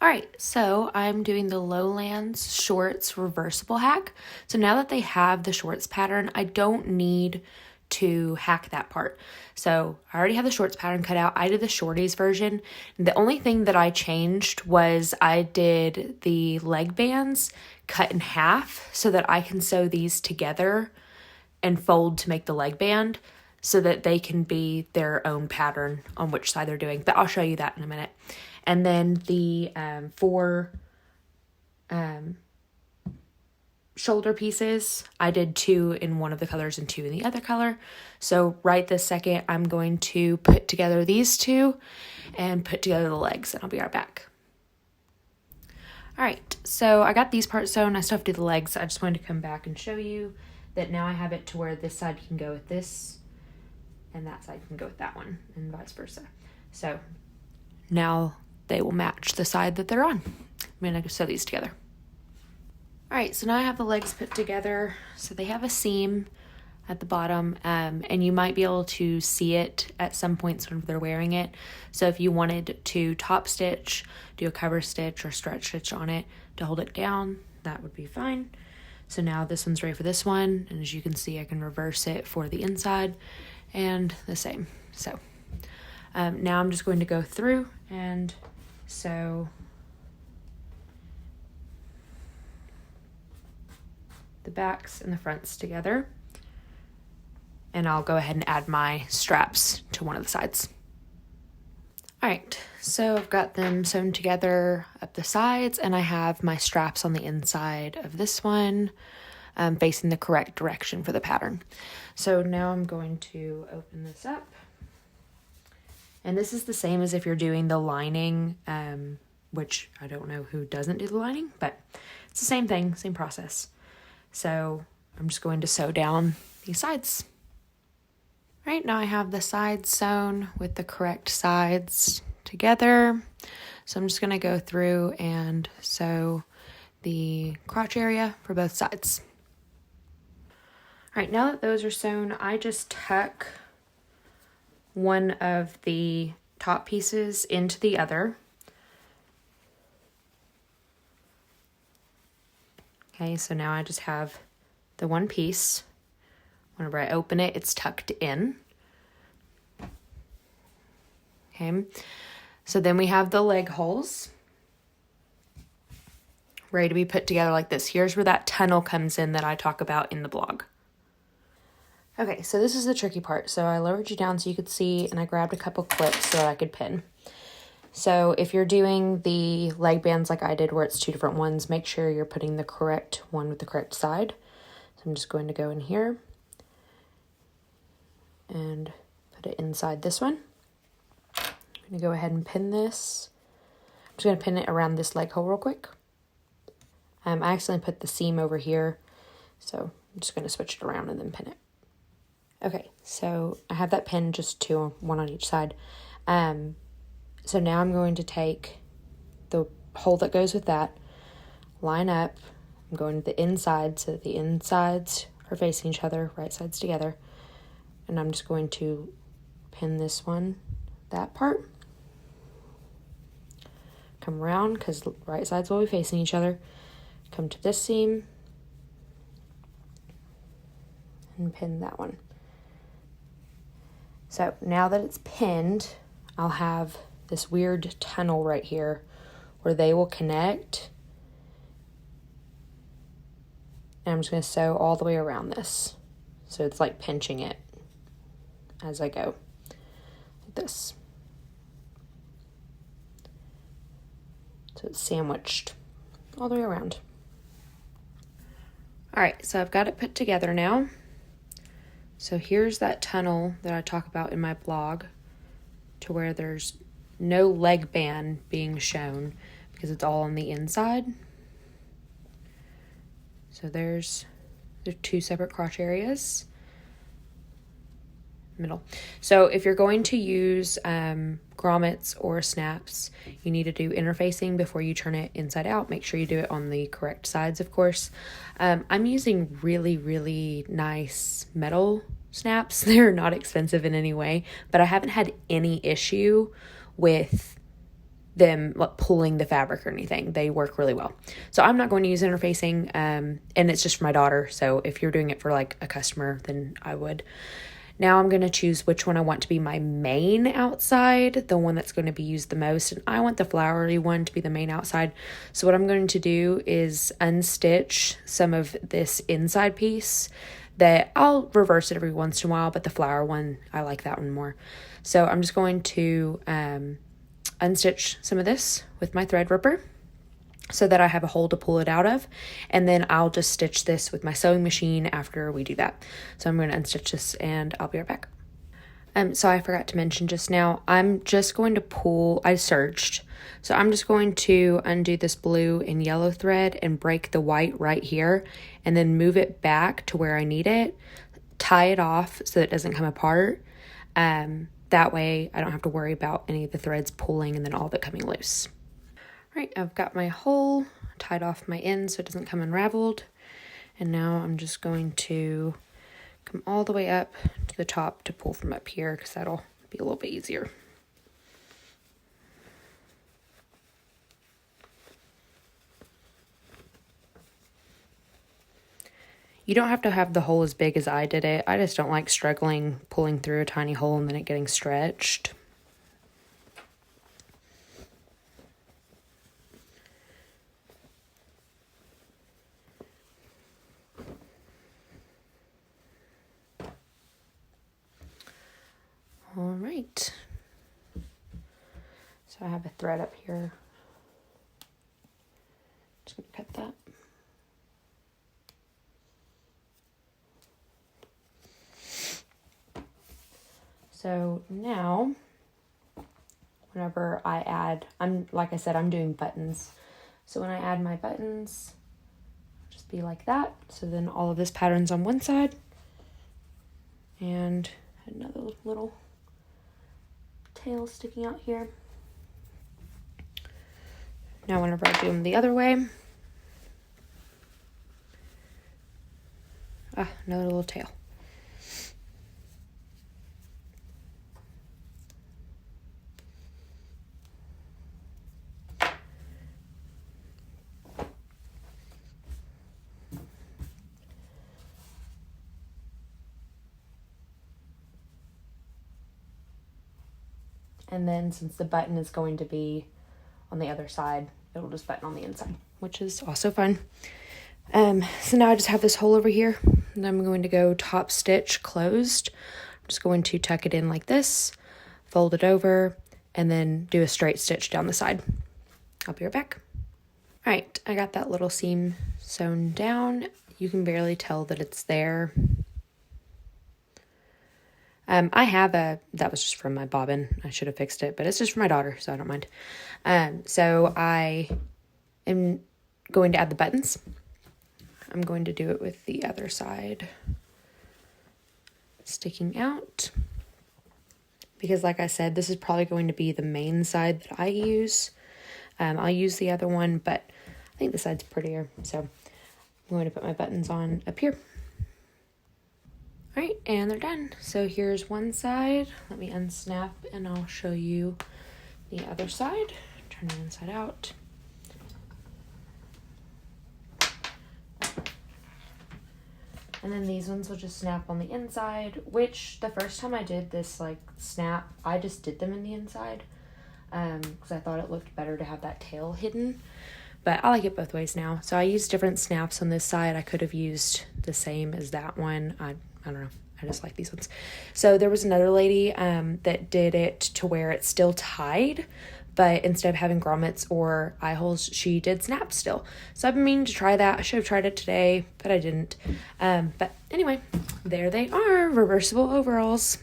All right, so I'm doing the Lowlands shorts reversible hack. So now that they have the shorts pattern, I don't need to hack that part. So I already have the shorts pattern cut out. I did the shorties version. The only thing that I changed was I did the leg bands cut in half so that I can sew these together and fold to make the leg band so that they can be their own pattern on which side they're doing. But I'll show you that in a minute. And then the four shoulder pieces, I did 2 in one of the colors and 2 in the other color. So right this second, I'm going to put together these 2 and put together the legs, and I'll be right back. All right, so I got these parts sewn. I still have to do the legs. I just wanted to come back and show you that now I have it to where this side can go with this and that side can go with that one and vice versa. So now they will match the side that they're on. I'm gonna sew these together. All right, so now I have the legs put together. So they have a seam at the bottom, and you might be able to see it at some points when they're wearing it. So if you wanted to top stitch, do a cover stitch or stretch stitch on it to hold it down, that would be fine. So now this one's ready for this one, and as you can see, I can reverse it for the inside and the same. So now I'm just going to go through and sew the backs and the fronts together, and I'll go ahead and add my straps to one of the sides. All right, so I've got them sewn together up the sides, and I have my straps on the inside of this one, facing the correct direction for the pattern. So now I'm going to open this up. And this is the same as if you're doing the lining, which I don't know who doesn't do the lining, but it's the same thing, same process. So I'm just going to sew down these sides. Right, now I have the sides sewn with the correct sides together. So I'm just going to go through and sew the crotch area for both sides. All right, now that those are sewn, I just tuck one of the top pieces into the other. Okay, so now I just have the one piece. Whenever I open it, it's tucked in. Okay, so then we have the leg holes ready to be put together like this. Here's where that tunnel comes in that I talk about in the blog. Okay, so this is the tricky part. So I lowered you down so you could see, and I grabbed a couple clips so that I could pin. So if you're doing the leg bands like I did where it's 2 different ones, make sure you're putting the correct one with the correct side. So I'm just going to go in here and put it inside this one. I'm going to go ahead and pin this. I'm just going to pin it around this leg hole real quick. I accidentally put the seam over here, so I'm just going to switch it around and then pin it. Okay, so I have that pin, just 2, one on each side. So now I'm going to take the hole that goes with that, line up. I'm going to the inside so that the insides are facing each other, right sides together. And I'm just going to pin this one, that part. Come around because right sides will be facing each other. Come to this seam and pin that one. So now that it's pinned, I'll have this weird tunnel right here where they will connect. And I'm just going to sew all the way around this. So it's like pinching it as I go, like this. So it's sandwiched all the way around. All right, so I've got it put together now. So here's that tunnel that I talk about in my blog, to where there's no leg band being shown because it's all on the inside. So there's the 2 separate crotch areas. Middle. So if you're going to use grommets or snaps, you need to do interfacing before you turn it inside out. Make sure you do it on the correct sides, of course. I'm using really, really nice metal snaps. They're not expensive in any way, but I haven't had any issue with them like pulling the fabric or anything. They work really well. So I'm not going to use interfacing, and it's just for my daughter. So if you're doing it for like a customer, then I would. Now I'm going to choose which one I want to be my main outside, the one that's going to be used the most. And I want the flowery one to be the main outside. So what I'm going to do is unstitch some of this inside piece that I'll reverse it every once in a while, but the flower one, I like that one more. So I'm just going to unstitch some of this with my thread ripper so that I have a hole to pull it out of, and then I'll just stitch this with my sewing machine after we do that. So I'm going to unstitch this and I'll be right back. So I forgot to mention just now, I'm just going to pull, I serged, so I'm just going to undo this blue and yellow thread and break the white right here, and then move it back to where I need it, tie it off so that it doesn't come apart. That way I don't have to worry about any of the threads pulling and then all of it coming loose. Right, I've got my hole tied off my end so it doesn't come unraveled. And now I'm just going to come all the way up to the top to pull from up here because that'll be a little bit easier. You don't have to have the hole as big as I did it. I just don't like struggling pulling through a tiny hole and then it getting stretched. All right, so I have a thread up here. Just gonna cut that. So now, whenever I add, like I said, I'm doing buttons. So when I add my buttons, just be like that. So then all of this pattern's on one side, and another little tail sticking out here. Now whenever I do them the other way, another little tail. And then since the button is going to be on the other side, it'll just button on the inside, which is also fun. So now I just have this hole over here, and I'm going to go top stitch closed. I'm just going to tuck it in like this, fold it over, and then do a straight stitch down the side. I'll be right back. All right, I got that little seam sewn down. You can barely tell that it's there. That was just from my bobbin. I should have fixed it, but it's just for my daughter, so I don't mind. So I am going to add the buttons. I'm going to do it with the other side sticking out. Because like I said, this is probably going to be the main side that I use. I'll use the other one, but I think this side's prettier. So I'm going to put my buttons on up here. All right, and they're done. So here's one side. Let me unsnap and I'll show you the other side. Turn it inside out. And then these ones will just snap on the inside, which the first time I did this like snap, I just did them in the inside because I thought it looked better to have that tail hidden. But I like it both ways now. So I used different snaps on this side. I could have used the same as that one. I don't know. I just like these ones. So there was another lady that did it to where it's still tied, but instead of having grommets or eye holes, she did snaps still. So I've been meaning to try that. I should have tried it today, but I didn't. But anyway, there they are, reversible overalls.